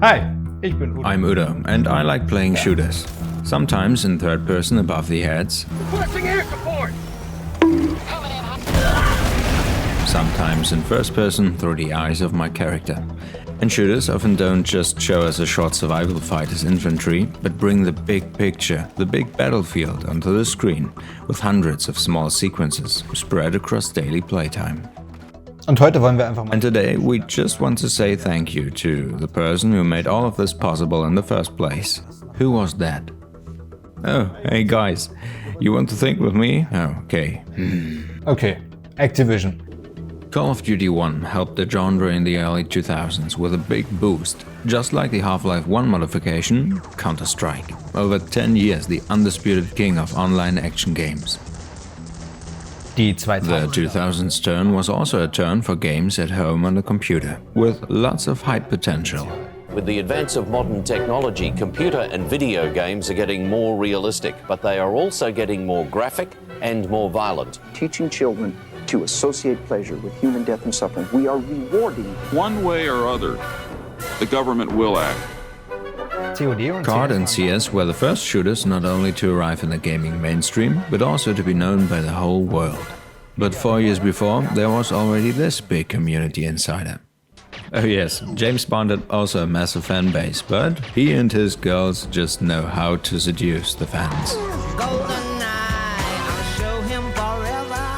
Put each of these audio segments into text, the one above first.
Hi, ich bin Udo. I'm Udo, and I like playing shooters. Sometimes in third person above the heads. Requesting air support! Sometimes in first person through the eyes of my character. And shooters often don't just show us a short survival fight as infantry, but bring the big picture, the big battlefield onto the screen, with hundreds of small sequences spread across daily playtime. Und heute wollen wir einfach mal. And today we just want to say thank you to the person who made all of this possible in the first place. Who was that? Oh, hey guys, you want to think with me? Oh, okay. Okay, Activision. Call of Duty 1 helped the genre in the early 2000s with a big boost. Just like the Half-Life 1 modification, Counter-Strike. Over 10 years the undisputed king of online action games. The 2000s turn was also a turn for games at home on the computer, with lots of hype potential. With the advance of modern technology, computer and video games are getting more realistic, but they are also getting more graphic and more violent. Teaching children to associate pleasure with human death and suffering. We are rewarding. One way or other, the government will act. COD and CS were the first shooters not only to arrive in the gaming mainstream, but also to be known by the whole world. But 4 years before, there was already this big community insider. Oh yes, James Bond had also a massive fan base, but he and his girls just know how to seduce the fans.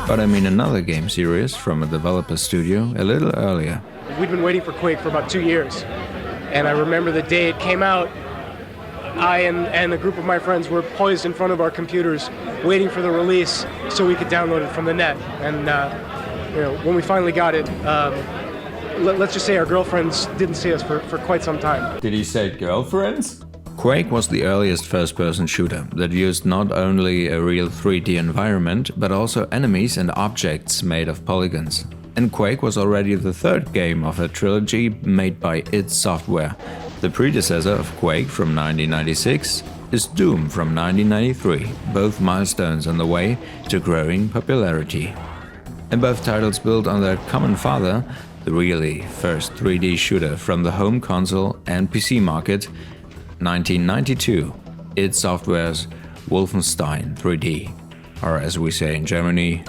But I mean another game series from a developer studio a little earlier. We'd been waiting for Quake for about 2 years, and I remember the day it came out, I and a group of my friends were poised in front of our computers waiting for the release so we could download it from the net. And when we finally got it, let's just say our girlfriends didn't see us for quite some time. Did he say girlfriends? Quake was the earliest first-person shooter that used not only a real 3D environment, but also enemies and objects made of polygons. And Quake was already the third game of a trilogy made by id Software. The predecessor of Quake from 1996 is Doom from 1993, both milestones on the way to growing popularity. And both titles built on their common father, the really first 3D shooter from the home console and PC market, 1992, id Software's Wolfenstein 3D, or as we say in Germany,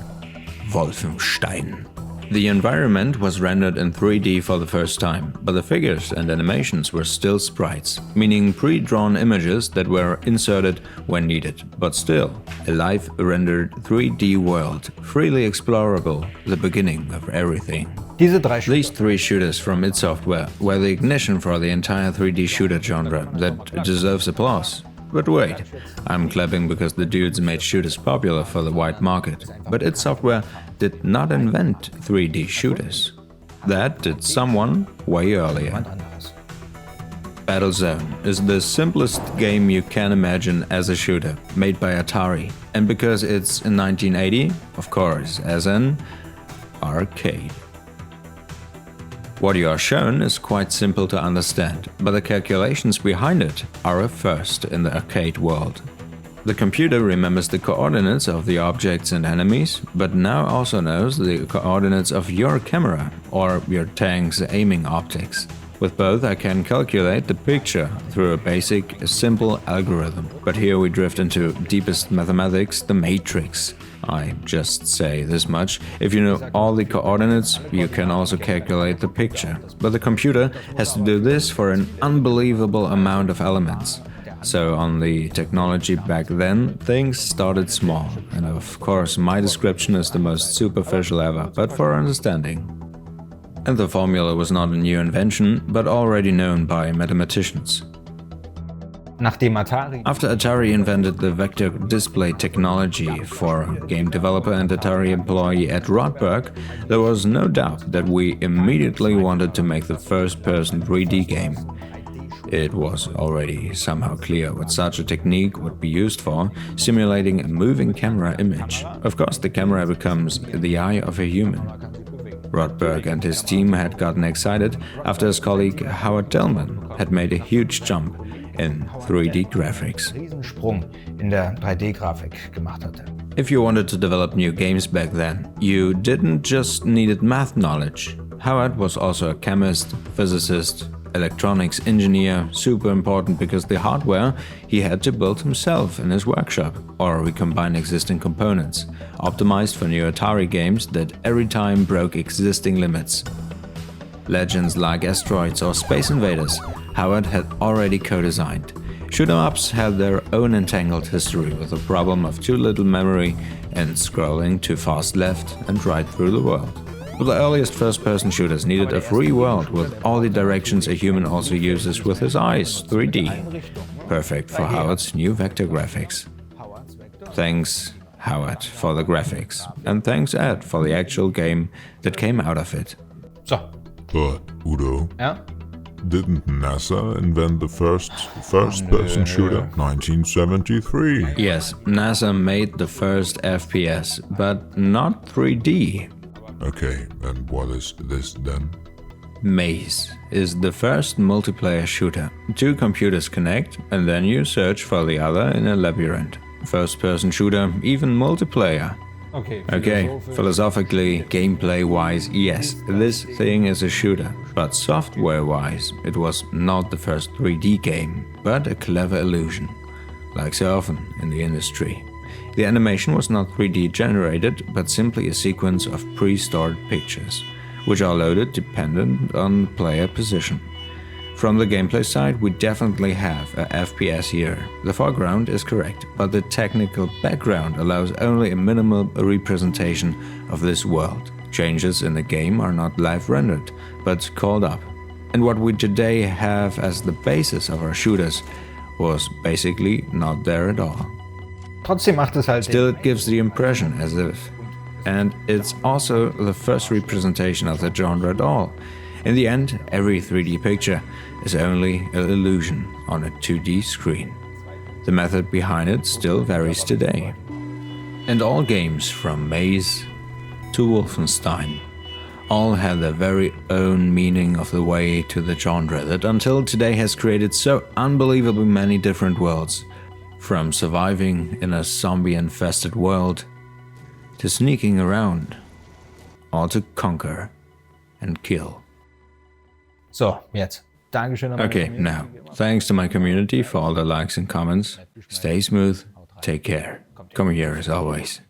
Wolfenstein. The environment was rendered in 3D for the first time, but the figures and animations were still sprites, meaning pre-drawn images that were inserted when needed, but still a live rendered 3D world, freely explorable, the beginning of everything. These three shooters from id Software were the ignition for the entire 3D shooter genre that deserves applause. But wait, I'm clapping because the dudes made shooters popular for the wide market. But id Software did not invent 3D shooters. That did someone way earlier. Battlezone is the simplest game you can imagine as a shooter, made by Atari. And because it's in 1980, of course, as an arcade. What you are shown is quite simple to understand, but the calculations behind it are a first in the arcade world. The computer remembers the coordinates of the objects and enemies, but now also knows the coordinates of your camera or your tank's aiming optics. With both, I can calculate the picture through a basic, simple algorithm. But here we drift into deepest mathematics, the matrix. I just say this much: if you know all the coordinates, you can also calculate the picture. But the computer has to do this for an unbelievable amount of elements. So on the technology back then, things started small. And of course, my description is the most superficial ever, but for understanding. And the formula was not a new invention, but already known by mathematicians. After Atari invented the vector display technology for game developer and Atari employee Ed Rodberg, there was no doubt that we immediately wanted to make the first-person 3D game. It was already somehow clear what such a technique would be used for, simulating a moving camera image. Of course, the camera becomes the eye of a human. Rodberg and his team had gotten excited after his colleague Howard Tillman had made a huge jump in 3D graphics. If you wanted to develop new games back then, you didn't just needed math knowledge. Howard was also a chemist, physicist, electronics engineer, super important because the hardware he had to build himself in his workshop or recombine existing components, optimized for new Atari games that every time broke existing limits. Legends like Asteroids or Space Invaders, Howard had already co-designed. Shoot-'em-ups had their own entangled history with the problem of too little memory and scrolling too fast left and right through the world. But the earliest first-person shooters needed a free world with all the directions a human also uses with his eyes, 3D. Perfect for Howard's new vector graphics. Thanks, Howard, for the graphics. And thanks, Ed, for the actual game that came out of it. So, But, Udo, ja. didn't NASA invent the first-person shooter? 1973. Yes, NASA made the first FPS, but not 3D. Okay, and what is this then? Maze is the first multiplayer shooter. Two computers connect, and then you search for the other in a labyrinth. First-person shooter, even multiplayer. Okay, philosophically, gameplay-wise, yes, this thing is a shooter. But software-wise, it was not the first 3D game, but a clever illusion. Like so often in the industry. The animation was not 3D generated, but simply a sequence of pre-stored pictures, which are loaded dependent on player position. From the gameplay side, we definitely have a FPS here. The foreground is correct, but the technical background allows only a minimal representation of this world. Changes in the game are not live rendered, but called up. And what we today have as the basis of our shooters was basically not there at all. Trotzdem macht es halt Still, it gives the impression as if. And it's also the first representation of the genre at all. In the end, every 3D picture is only an illusion on a 2D screen. The method behind it still varies today. And all games from Maze to Wolfenstein all had their very own meaning of the way to the genre that until today has created so unbelievably many different worlds. From surviving in a zombie-infested world, to sneaking around, or to conquer and kill. So, jetzt. Dankeschön an meine Okay, Community. now, thanks to my community for all the likes and comments. Stay smooth, take care. Come here as always.